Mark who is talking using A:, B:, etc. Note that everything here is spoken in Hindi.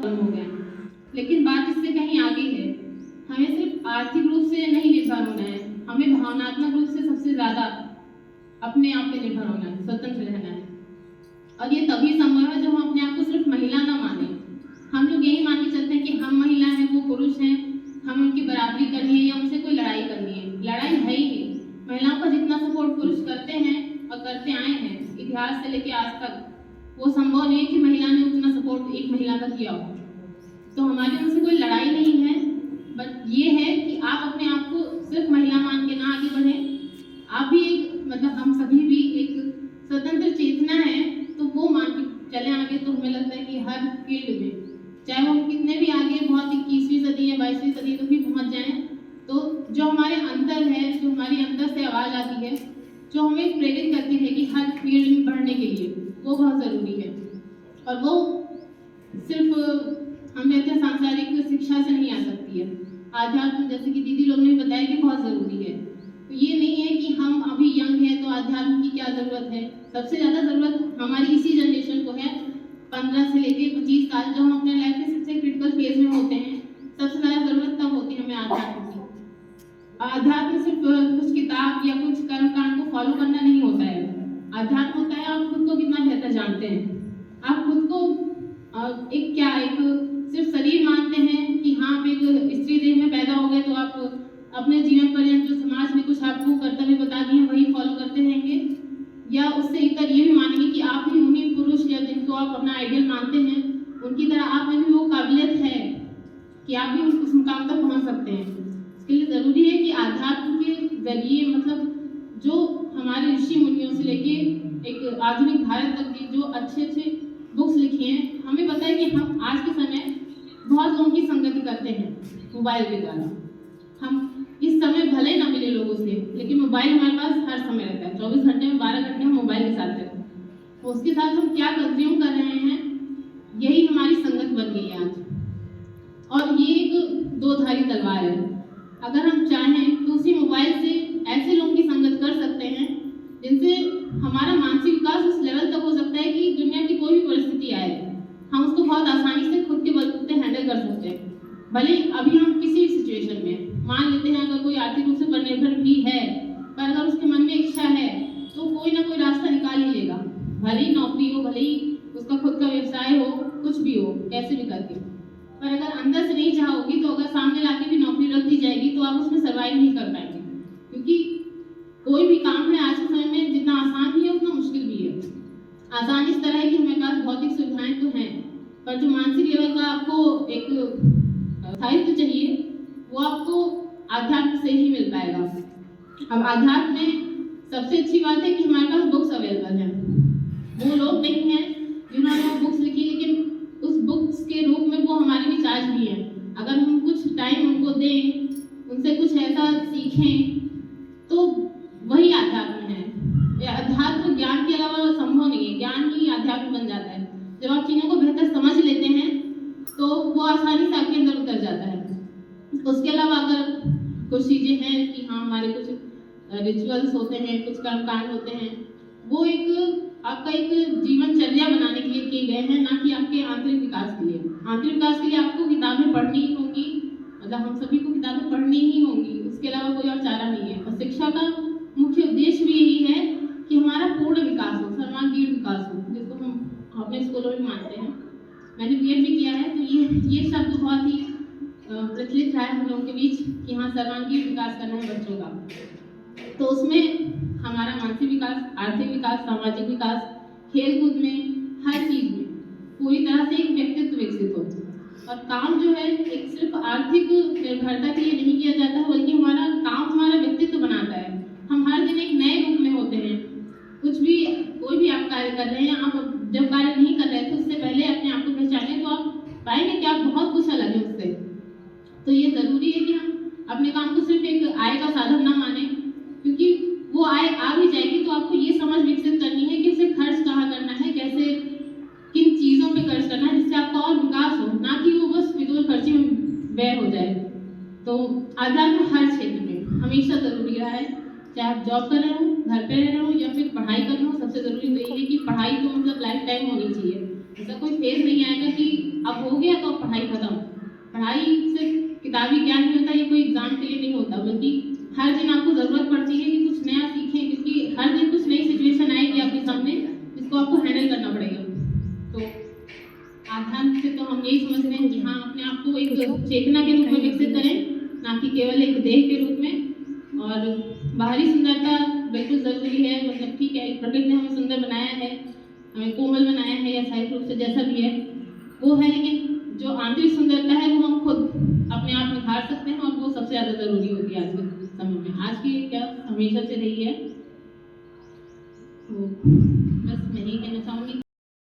A: हो गए। लेकिन बात इससे कहीं आगे है। हमें सिर्फ आर्थिक रूप से नहीं निर्भर होना है, हमें भावनात्मक रूप से सबसे ज़्यादा अपने आप पे निर्भर होना है, स्वतंत्र रहना है। और ये तभी संभव है जब हम अपने आप को सिर्फ महिला ना माने। हम लोग यही मान के चलते हैं कि हम महिला हैं, वो पुरुष हैं, हमें उनकी बराबरी करनी है या उनसे कोई लड़ाई करनी है। लड़ाई है ही नहीं। महिलाओं का जितना सपोर्ट पुरुष करते हैं और करते आए हैं इतिहास से लेकर आज तक, वो संभव नहीं है कि महिला ने उतना सपोर्ट एक महिला का किया हो। तो हमारी उनसे कोई लड़ाई नहीं है, बट ये है कि आप अपने आप को सिर्फ महिला मान के ना आगे बढ़ें। आप भी एक हम सभी भी एक स्वतंत्र चेतना है, तो वो मान के चले आगे। तो हमें लगता है कि हर फील्ड में, चाहे वो कितने भी आगे बहुत 21वीं सदी या 22वीं सदी तक भी पहुंच जाएं, तो जो हमारे अंदर है, जो हमारी अंदर से आवाज़ आती है, जो हमें प्रेरित करती है कि हर फील्ड में बढ़ने के लिए, वो बहुत ज़रूरी है। और वो सिर्फ हम कहते हैं सांसारिक शिक्षा से नहीं आ सकती है। आध्यात्म, जैसे कि दीदी लोग ने बताया कि बहुत ज़रूरी है। तो ये नहीं है कि हम अभी यंग हैं तो आध्यात्म की क्या ज़रूरत है। सबसे ज़्यादा ज़रूरत हमारी इसी जनरेशन को है, 15 से लेकर 25 साल, जो हम अपने लाइफ के सबसे क्रिटिकल फेज में होते हैं। सबसे ज़्यादा ज़रूरत तब होती है हमें आध्यात्म की। आध्यात्म सिर्फ कुछ किताब या कुछ कर्मकांड को फॉलो करना नहीं होता है। आध्यात्म होता है आप खुद को कितना बेहतर जानते हैं, आप खुद को एक सिर्फ शरीर मानते हैं कि हाँ आप एक स्त्री देह में पैदा हो गए तो आप अपने जीवन पर्यंत जो समाज ने कुछ आपको कर्तव्य बता दिए वही फॉलो करते रहेंगे, या उससे इतर ये भी मानेंगे कि आप भी उन्हीं पुरुष या जिनको आप अपना आइडियल मानते हैं उनकी तरह आप में भी वो काबिलियत है कि आप भी उस मुकाम तक पहुंच सकते हैं। इसके लिए ज़रूरी है कि आध्यात्म के जरिए जो हमारे ऋषि मुनियों से लेके एक आधुनिक भारत तक की जो अच्छे अच्छे बुक्स लिखी हैं, हमें पता है कि हम आज के समय बहुत लोगों की संगति करते हैं मोबाइल के द्वारा। हम इस समय भले ना मिले लोगों से, लेकिन मोबाइल हमारे पास हर समय रहता है। 24 घंटे में 12 घंटे हम मोबाइल के साथ रहते हैं। तो उसके साथ हम क्या कंज्यूम कर रहे हैं, यही हमारी संगत बन गई है आज। और ये एक दो-धारी तलवार है। अगर हम चाहें तो उसी मोबाइल से ऐसे लोगों की संगत कर सकते हैं जिनसे हमारा मानसिक विकास उस लेवल तक हो सकता है कि दुनिया की कोई भी परिस्थिति आए हम उसको बहुत आसानी से खुद के बलबूते हैंडल कर सकते हैं। भले अभी हम किसी भी सिचुएशन में मान लेते हैं, अगर कोई आर्थिक रूप से निर्भर भी है, पर अगर उसके मन में इच्छा है तो कोई ना कोई रास्ता निकाल ही लेगा। भले ही नौकरी हो, भले ही उसका खुद का व्यवसाय हो, कुछ भी हो, कैसे भी करके। पर अगर अंदर से नहीं चाह होगी तो अगर सामने लाके भी नौकरी रख दी जाएगी तो आप उसमें सर्वाइव नहीं कर पाएंगे। क्योंकि कोई भी काम है आज के समय में जितना आसान भी है उतना मुश्किल भी है। आसान इस तरह है कि हमारे पास भौतिक सुविधाएं तो हैं, पर जो मानसिक लेवल का आपको एक स्थायित्व चाहिए वो आपको अध्यात्म से ही मिल पाएगा। अब अध्यात्म में सबसे अच्छी बात है कि हमारे पास बुक्स अवेलेबल हैं। वो लोग नहीं हैं जिन्होंने वो बुक्स लिखी, लेकिन उस बुक्स के रूप में वो हमारे विचार भी हैं। अगर हम कुछ टाइम उनको दें, उनसे कुछ ऐसा सीखें, तो वही अध्यात्म है। अध्यात्म ज्ञान के अलावा संभव नहीं है। ज्ञान ही अध्यात्म बन जाता है। जब आप चीज़ों को बेहतर समझ लेते हैं तो वो आसानी से आपके अंदर उतर जाता है। उसके अलावा अगर कुछ चीज़ें हैं कि हाँ हमारे कुछ रिचुअल्स होते हैं, कुछ कर्मकांड होते हैं, वो एक आपका एक जीवनचर्या बनाने के लिए किए गए हैं, ना कि आपके आंतरिक विकास के लिए। आंतरिक विकास के लिए आपको किताबें पढ़नी ही होंगी, हम सभी को किताबें पढ़नी ही होंगी, उसके अलावा कोई और चारा नहीं है। और शिक्षा का मुख्य उद्देश्य भी यही है कि हमारा पूर्ण विकास हो, सर्वांगीण विकास हो, जिसको हम अपने स्कूलों में मानते हैं। मैंने बीएड भी किया है, तो ये शब्द बहुत ही प्रचलित रहा है हम लोगों के बीच कि हाँ सर्वांगीण विकास करना है बच्चों का। तो उसमें हमारा मानसिक विकास, आर्थिक विकास, सामाजिक विकास, खेलकूद में, हर चीज़ में पूरी तरह से एक व्यक्तित्व विकसित हो। और काम जो है एक सिर्फ आर्थिक निर्भरता के लिए नहीं किया जाता है, बल्कि हमारा काम हमारा व्यक्तित्व बनाता है। हम हर दिन एक नए रूप में होते हैं। कुछ भी, कोई भी आप कार्य कर रहे हैं, आप जब कार्य नहीं कर रहे थे उससे पहले अपने आप को पहचाने तो आप पाएंगे कि आप बहुत कुछ अलग है उससे। तो ये ज़रूरी है कि हम अपने काम को सिर्फ एक आय का साधन ना माने, क्योंकि वो आय आ भी जाएगी तो आपको ये समझ विकसित करनी है कि उसे खर्च कहाँ करना है, कैसे किन चीज़ों पे खर्च करना है जिससे आपका और विकास हो, ना कि वो बस फिजूल खर्ची में व्यय हो जाए। तो आध्यात्म हर क्षेत्र में हमेशा ज़रूरी रहा है, चाहे आप जॉब कर रहे हो, घर पे रह रहे हो, या फिर पढ़ाई कर रहे हो। सबसे ज़रूरी तो ये है कि पढ़ाई तो लाइफ टाइम होनी चाहिए। ऐसा कोई फेज नहीं आएगा कि अब हो गया तो पढ़ाई खत्म। पढ़ाई सिर्फ किताबी ज्ञान नहीं होता, ये कोई एग्जाम के लिए नहीं होता, बल्कि हर दिन आपको ज़रूरत पड़ती है कि कुछ नया सीखें, क्योंकि हर दिन कुछ नई सिचुएशन आएगी आपके सामने जिसको आपको हैंडल करना पड़ेगा। तो आध्यात्म से तो हम यही समझते हैं कि हाँ, अपने आप को एक चेतना के रूप में विकसित करें, ना कि केवल एक देह के रूप में। और बाहरी सुंदरता बिल्कुल ज़रूरी है, मतलब ठीक है, प्रकृति ने हमें सुंदर बनाया है, हमें कोमल बनाया है या शारीरिक रूप से जैसा भी है वो है, लेकिन जो आंतरिक सुंदरता है वो हम खुद अपने आप निखार सकते हैं, और वो सबसे ज़्यादा ज़रूरी होती है आज के समय में, आज की क्या हमेशा से रही है। तो बस मैं यही कहना चाहूँगी।